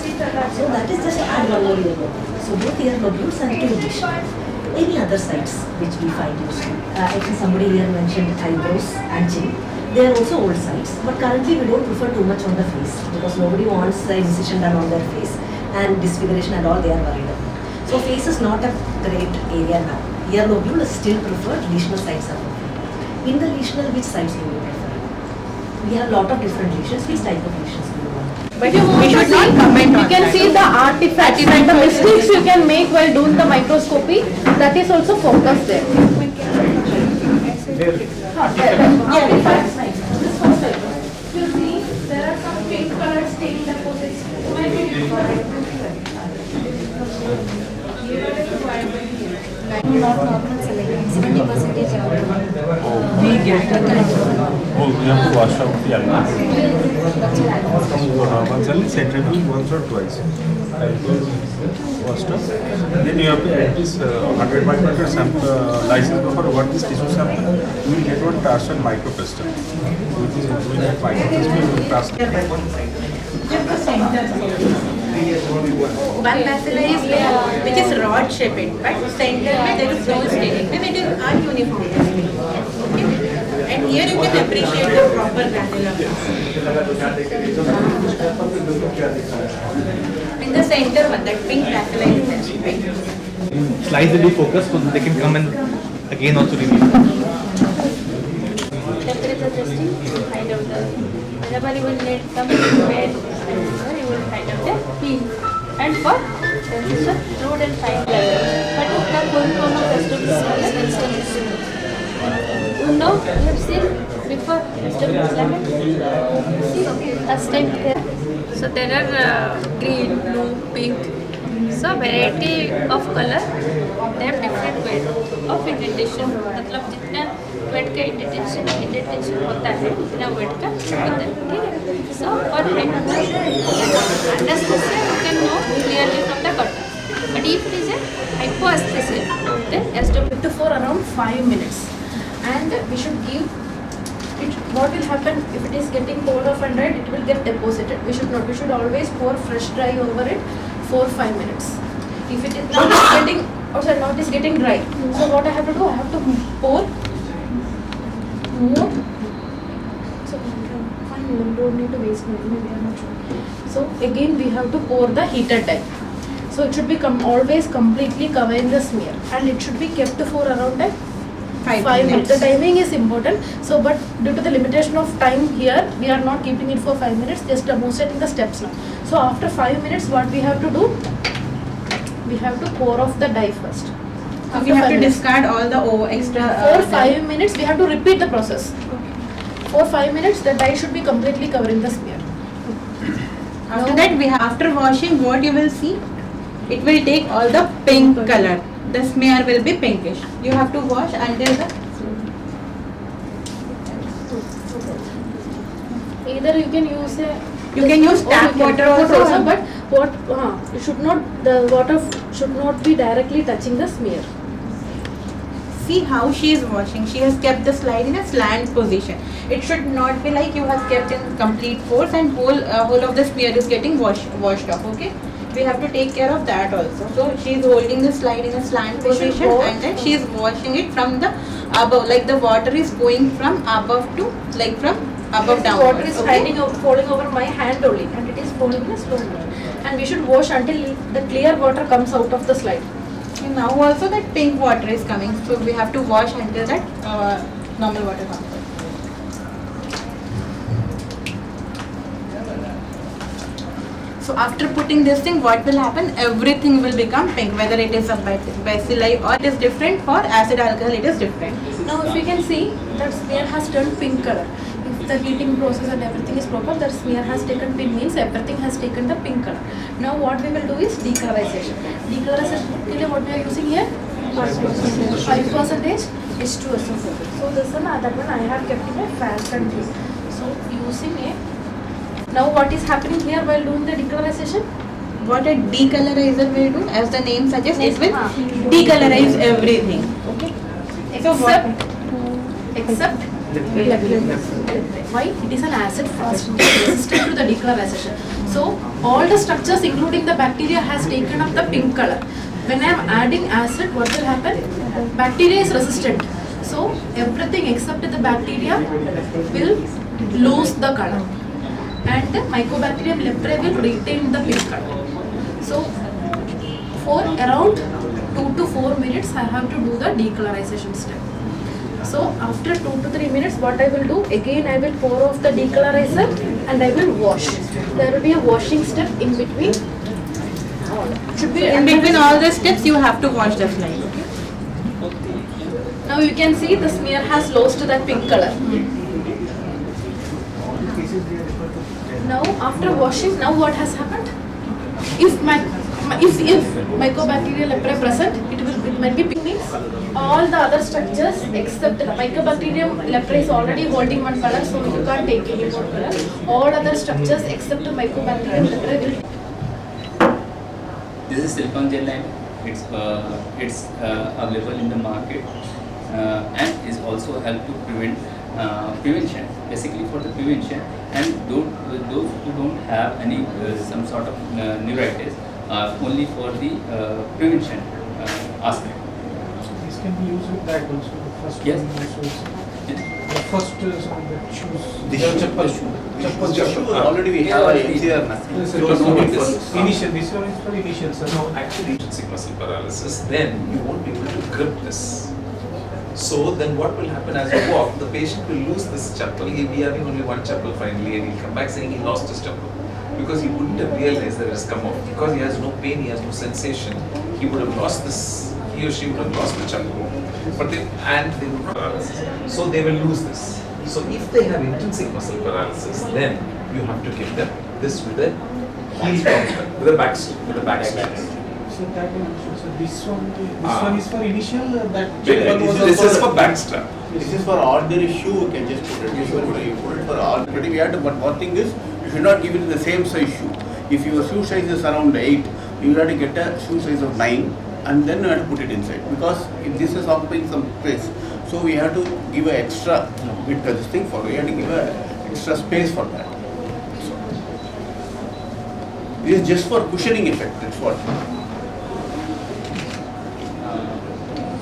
So that is just add 1 more ear lobule. So both ear lobules and 2 lesions. Any other sites which we find useful. I think somebody here mentioned eyebrows and chin. They are also old sites, but currently we don't prefer too much on the face because nobody wants the incision done on their face and disfiguration and all they are worried about. So face is not a great area now. Ear lobule is still preferred, lesional sites are preferred. In the lesional, which sites do you prefer? We have a lot of different lesions. Which type of lesions do you want? But we should not comment on that. You can see the artifacts and the mistakes you can make while doing the microscopy. That is also focused there. Artifacts. You see, there are some pink colored stain deposits. Not normal selecting, 70% We get the oh, we have to wash out the alcohol. Once only centrifuge once or twice. Washed up. Then you have to add this 100 micrometer sample license buffer over this tissue sample. You will get one Tarson micropestle. Which is doing that micropestle will pass. One bacilli is there, which is rod shaped, but center में there is no staining, then it is ununiform. Okay? And here you can appreciate the proper granular. In the center one, that pink bacilli is there, right? Slides will be focused so they can come and again also review. Temperature testing, find out the, whenever you will need some bed, you will find out the pin. And for temperature, rude and fine level. But the full form of vegetables you know, you have seen before vegetables lemon. See, last time there. So there are green, blue, pink. So variety of color, they have different weight of indentation. मतलब जितना weight का indentation होता है, उतना weight का होता है, ठीक है? So for anesthesia, you can know clearly from the cutter. But if it is a hypoanesthesia, then SW For around 5 minutes. And we should give it, what will happen if it is getting cold off and dried, it will get deposited. We should not, we should always pour fresh dry over it for 5 minutes. If it is not getting, or sorry, not is getting dry. So what I have to do, I have to pour more. So fine, we don't need to waste money, we are not sure. So again we have to pour the heated dye. So it should be always completely covering the smear, and it should be kept for around 5 minutes. The timing is important. So, but due to the limitation of time here, we are not keeping it for 5 minutes. Just demonstrating the steps now. So, after 5 minutes, what we have to do? We have to pour off the dye first. We have to discard all the extra. For 5 minutes, we have to repeat the process. For 5 minutes, the dye should be completely covering the smear. After that, we have, after washing, what you will see, it will take all the pink color. The smear will be pinkish. You have to wash until the. Either you can use you can use tap water also, but what it should not, the water should not be directly touching the smear. See how she is washing. She has kept the slide in a slant position. It should not be like you have kept in complete force and whole of the smear is getting washed off. Okay. We have to take care of that also. So she is holding the slide in a slant position and then she is washing it from the above, like the water is going from above to, like from above down. Water is falling over my hand only, and it is falling in a slow motion. And we should wash until the clear water comes out of the slide. And now also that pink water is coming, so we have to wash until that normal water comes out. So after putting this thing, what will happen? Everything will become pink, whether it is a bacilli or it is different. For acid alcohol, it is different. Now if you can see, that smear has turned pink color. If the heating process and everything is proper, the smear has taken pink, means everything has taken the pink color. Now what we will do is decolorization. Decolorization, what we are using here? 5% H2SO4. So this one, that one I have kept in a fast and clean. So using a, now what is happening here while doing the decolorization? What a decolorizer will do, as the name suggests, it will decolorize everything. Okay. Except why? It is an acid fast resistant to the decolorization. So all the structures including the bacteria has taken up the pink color. When I am adding acid, what will happen? Bacteria is resistant. So everything except the bacteria will lose the color. And the Mycobacterium leprae will retain the pink color. So for around 2 to 4 minutes I have to do the decolorization step. So after 2 to 3 minutes what I will do, again I will pour off the decolorizer and I will wash. There will be a washing step in between. Should be In between all the steps you have to wash the slide. Now you can see the smear has lost that pink color. Now after washing, now what has happened? If Mycobacterium leprae present, it might be pink. Means all the other structures except the Mycobacterium leprae is already holding one color, so you can't take any more color. All other structures except the Mycobacterium leprae will. This is silicone gel line. It's available in the market and is also help to prevent prevention, basically for the prevention, and those who don't have any some sort of neuritis only for the prevention aspect. This can be used with that also. The first Yes. one also is, the first shoes. The chappal shoe. Already we have an NCR now. This So no need for is initial. This one is for initial. So No, actually, intrinsic muscle paralysis, then you won't be able to grip this. So then what will happen as you walk, the patient will lose this chapel. He'll be having only one chapel finally and he'll come back saying he lost his chapel. Because he wouldn't have realized that it has come off. Because he has no pain, he has no sensation, he would have lost this, he or she would have lost the chapel. But they would not paralysis. So they will lose this. So if they have intrinsic muscle paralysis, then you have to give them this with a heel counter, with a back strap. so that one. So this one is for initial. That This is for back strap. This is for ordinary shoe, you can just put it. You put it for ordinary. We had to, but one thing is, you should not give it the same size shoe. If your shoe size is around 8, you have to get a shoe size of 9 and then you have to put it inside. Because if this is occupying some space, so we have to give an extra width of this thing for, we have to give a extra space for that. This is just for cushioning effect, that's what.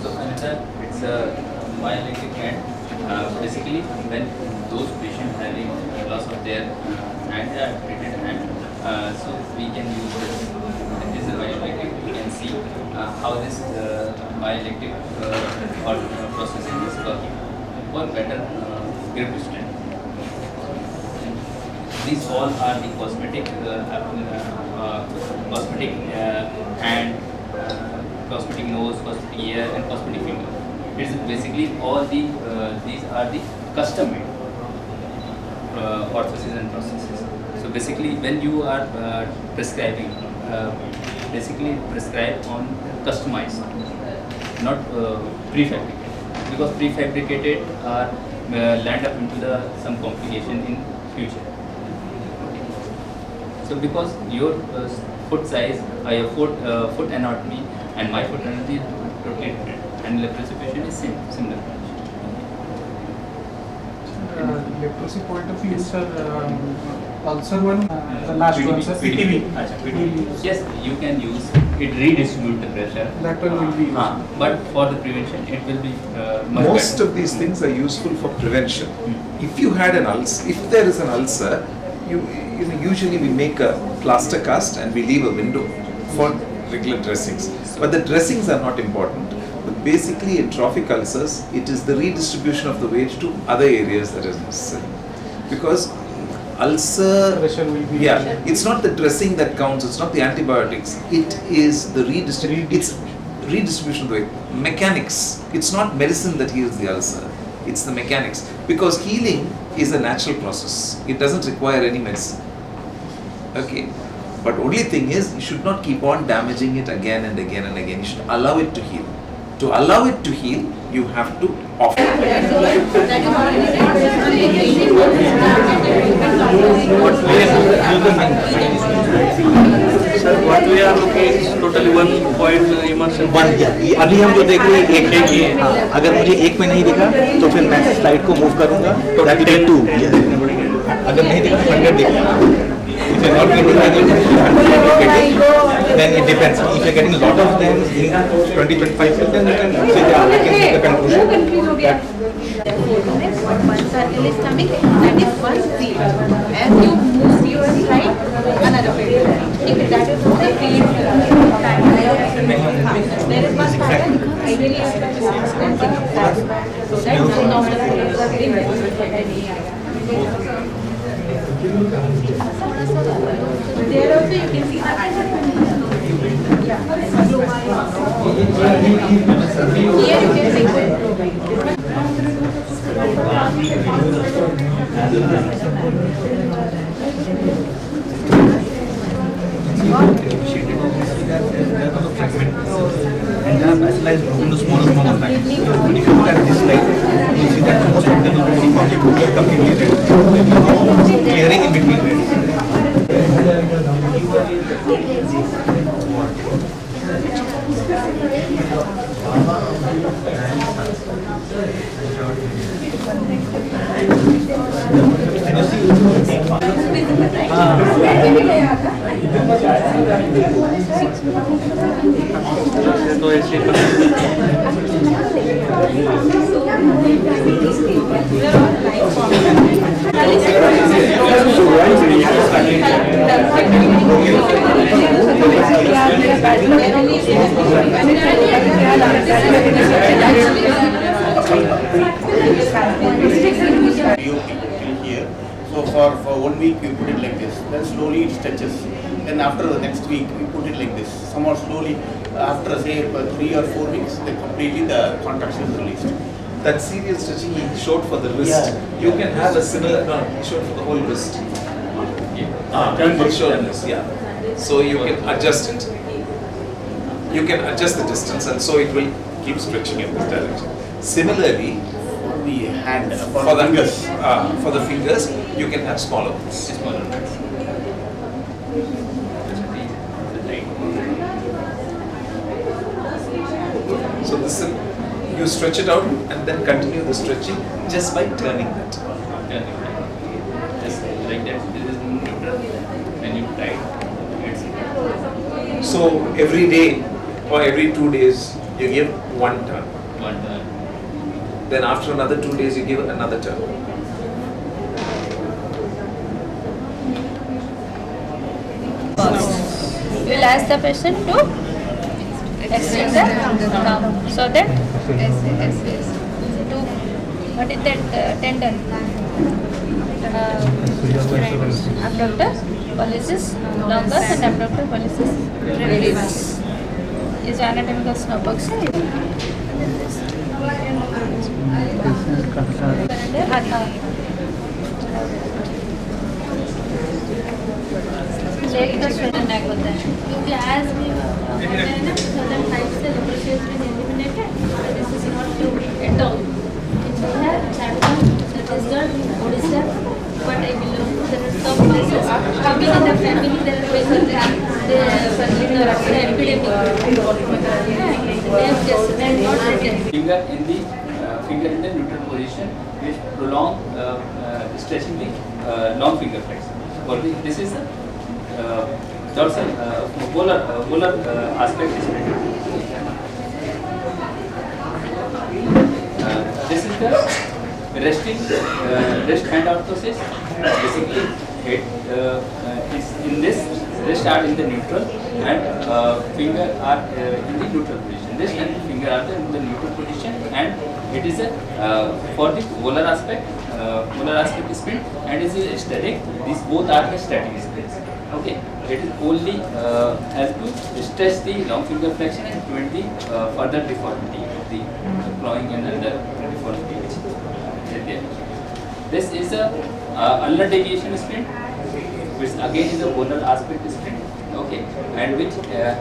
So another, it's a myoelectric hand. Basically, when those patients having loss of their hand, treated hand, so we can use this. This is a myoelectric. You can see how this myoelectric or processing is working for better grip strength. These all are the cosmetic hand, cosmetic nose, cosmetic ear, and cosmetic finger. It's basically all the these are the custom made orthosis and prosthesis. So basically, when you are prescribing, basically prescribe on customized, not prefabricated, because prefabricated are land up into some complication in future. So because your foot size, your foot anatomy and my foot anatomy is totally different, and leprosy patient is similar. Leprosy point of view, sir. Also one, the last one, sir. PTV. Yes, you can use it. Redistribute the pressure. That one will be used. But for the prevention, it will be much Most better. of these things are useful for prevention. If you had an ulcer, if there is an ulcer, usually we make a plaster cast and we leave a window for regular dressings. But the dressings are not important. But basically in trophic ulcers, it is the redistribution of the weight to other areas that is necessary. Because ulcer, it's not the dressing that counts, it's not the antibiotics, it is the redistribution of the weight. Mechanics, it's not medicine that heals the ulcer, it's the mechanics. Because healing is a natural process, it doesn't require any medicine. Okay, but only thing is, you should not keep on damaging it again and again and again, you should allow it to heal. To allow it to heal, you have to off. Sir, what we are looking is totally 1 point immersion. अभी हम जो देख रहे हैं एक है, हाँ, अगर मुझे एक में नहीं दिखा तो फिर मैं स्लाइड को मूव करूंगा तो दैट टेक 2, अगर नहीं दिखा तो 100 दिखेगा. If you're not getting then it depends. If you're getting a lot of them in 20-25 seconds, then you can say they are making the conclusion. One circle is coming, that is one field. As you move your slide, another field. If that is the field, there is one pattern. Ideally, you should so that none of the fields are very there also you can see the here you can see and they are specialized into smaller lines. When if you look at this slide, you see that most of them are completely red. Clearing in between red. तो ऐसे here. So for 1 week we put it like this. Then slowly it stretches. Then after the next week we put it like this. Somewhat slowly after say 3 or 4 weeks, then completely the contraction is released. That serial stretching he showed for the wrist. You can have a similar. No, he showed for the whole wrist. Yeah. So you can adjust it. You can adjust the distance, and so it will keep stretching in this direction. Similarly, the hand for the fingers, you can have smaller ones. So this is, you stretch it out and then continue the stretching just by turning that. Just like that. This is neutral. When you try it. So every day or every 2 days you give 1 turn. Then after another 2 days you give another turn. You will ask the patient to extend the thumb so that to what is that tendon abductor pollicis longus and abductor pollicis brevis is anatomical snowbox. Leg का shoulder नेक होता है क्योंकि as भी होता है ना certain types से leprosy has been eliminated but this is not true at all in Bihar, Jharkhand, Chhattisgarh, Odisha but I belong to there are some places coming in the family there are places they epidemic they have just not written Finger in the neutral position which prolong stretching the long finger flexion. This is the dorsal volar aspect is this is the resting rest hand orthosis. Basically, it's in this wrist are in the neutral and finger are in the neutral position. Wrist and finger are in the neutral position, and it is a for the volar aspect sprint and is static. These both are the static sprints. Okay, it is only help to stretch the long finger flexion and prevent the further deformity of the clawing and other deformity which is there. This is a ulnar deviation sprint, which again is a volar aspect sprint. Okay, and which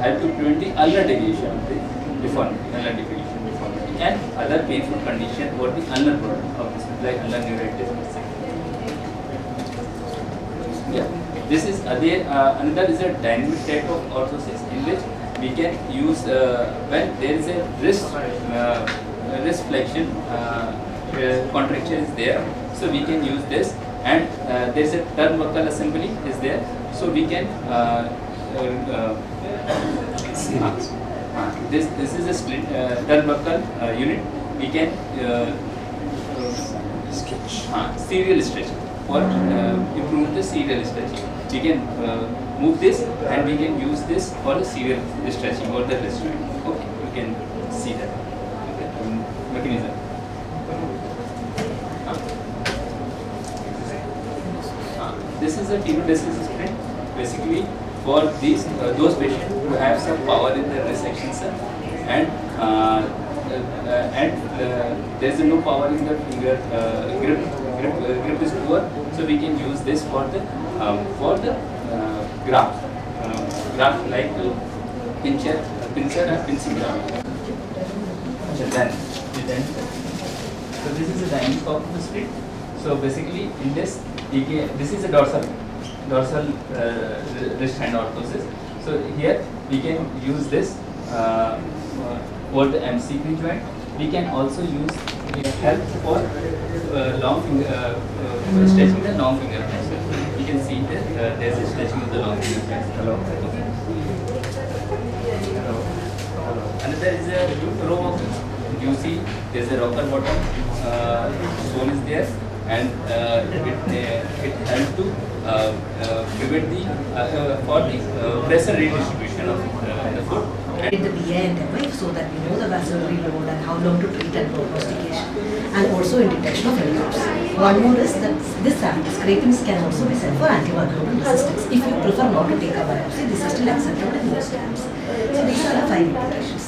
help to prevent the ulnar deviation of the deformity, ulnar deviation deformity. and other painful condition or the ulnar problem of this, like ulnar neuritis. Yeah, this is another is a dynamic type of orthosis in which we can use when there is a wrist flexion contracture is there, so we can use this, and there is a turnbuckle assembly is there, so we can this is a split turnbuckle unit. We can stretch serial stretch for improve the serial stretching. We can move this and we can use this for the serial stretching or the wrist joint. Okay, you can see that mechanism. This is a tenodesis splint, basically for these those patients who have some power in their wrist extensor and there is no power in the finger grip is poor, so we can use this for the graft like pincher and pincing graft. Then so this is the dynamic of the split. So basically in this is a dorsal wrist hand orthosis. So here we can use this for the MCP joint. We can also use help for long finger stretching the long finger. You can see that there is a stretching of the long finger. Hello. And there is a row of, you see there is a rocker bottom sole is there, and it helps to prevent the for the pressure redistribution of the foot. In the BI and MI, so that we know the vascular load and how long to treat and prognostication, and also in detection of relapse. One more is that this scrapings can also be sent for antimicrobial resistance. If you prefer not to take a biopsy, this is still acceptable in most labs. So these are the 5 indications.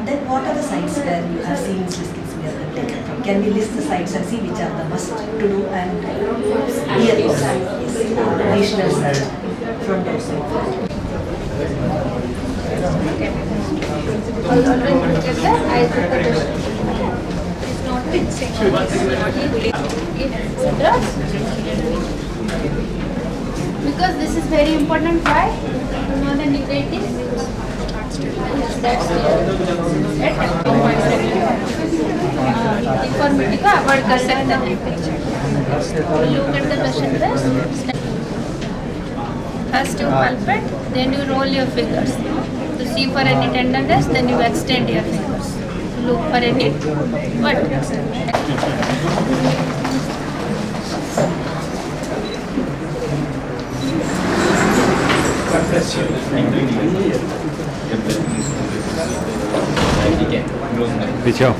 Then what are the sites where you have seen skin smear been taken from? Can we list the sites and see which are the must to do and here also additional site from dorsal. Because this is very important. Why? To know the negative. That's deformity को avoid कर सकते हैं. Look at the patient first. First you palpate, then you roll your fingers to see for any tenderness. Then you extend your fingers. Look for any what? पीछे आओ।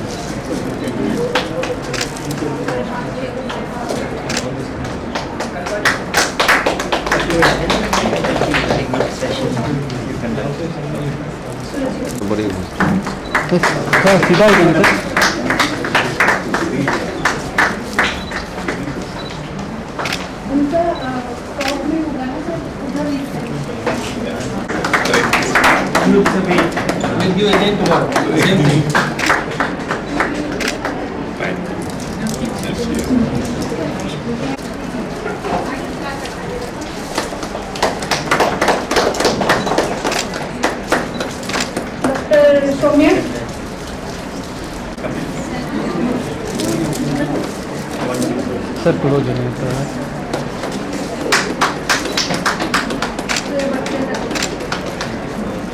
सीधा ही उनका top में होगा ना सर, उधर ही Look the way. Will give again tomorrow. Same thing. Dr. Soumya. Sir close है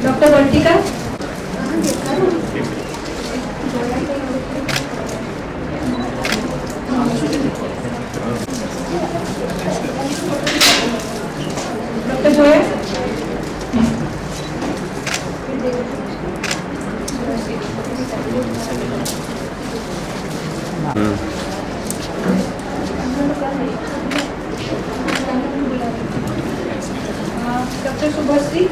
Dr. Vantika. Dr. Joya. Dr. Subhasri.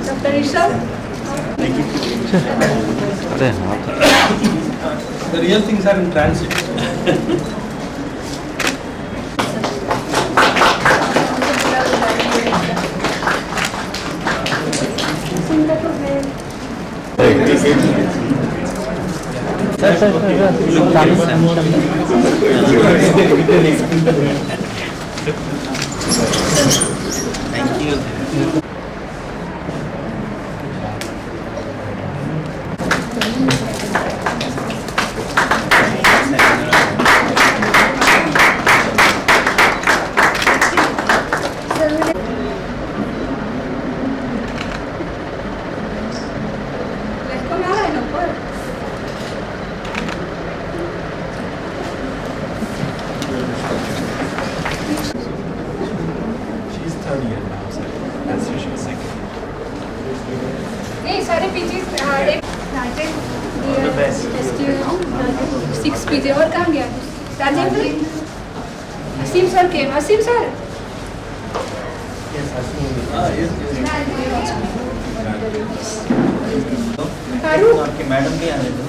Dr. Isha. अरे हाँ The real things are in transit. Thank you. LEPCON आ रहा है ना ऊपर? She's third year now, so that's why she was second. नहीं सारे PGs All the best. 6 PG और कहाँ गया राजेंद्र असीम सर के असीम सर फारूक आपके मैडम भी आने दो.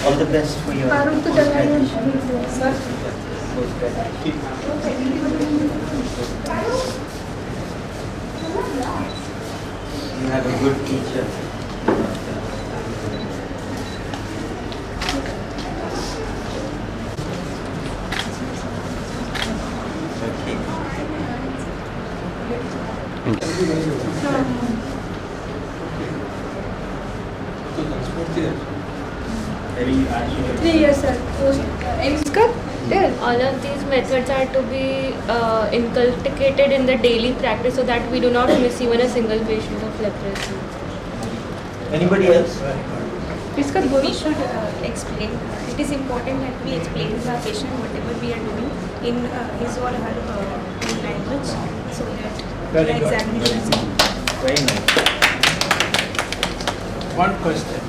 All the best for your Farooq तो चल रहा है sir You have a good teacher. Three years sir post AIIMS का All of these methods are to be inculcated in the daily practice so that we do not miss even a single patient of leprosy. Anybody else? इसका We should explain. It is important that we explain to our patient whatever we are doing in his or her own language, so that Very the good. examination is Very nice. One question.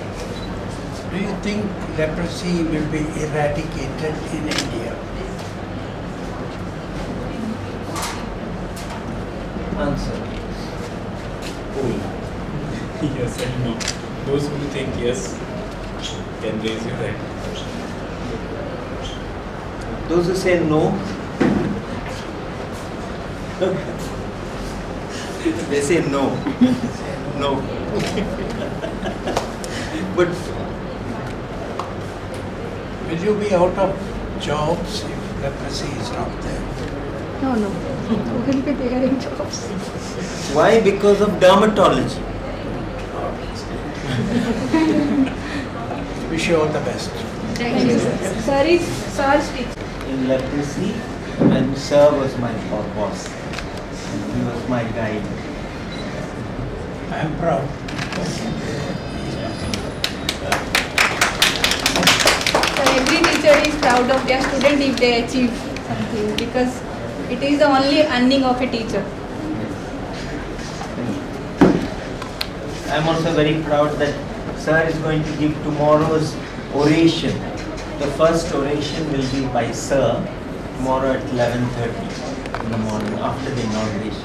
Do you think leprosy will be eradicated in India? Answer. Yes and no. Those who think yes can raise your hand. Those who say no, they say no. No. But Will you be out of jobs if leprosy is not there? no will be there in jobs why? Because of dermatology. Wish you all the best. thank you sir is sir's teacher In leprosy, when Sir was my boss, and he was my guide. I am proud. So every teacher is proud of their student if they achieve something because it is the only earning of a teacher. I am also very proud that Sir is going to give tomorrow's oration. The first oration will be by Sir tomorrow at 11:30 in the morning after the inauguration.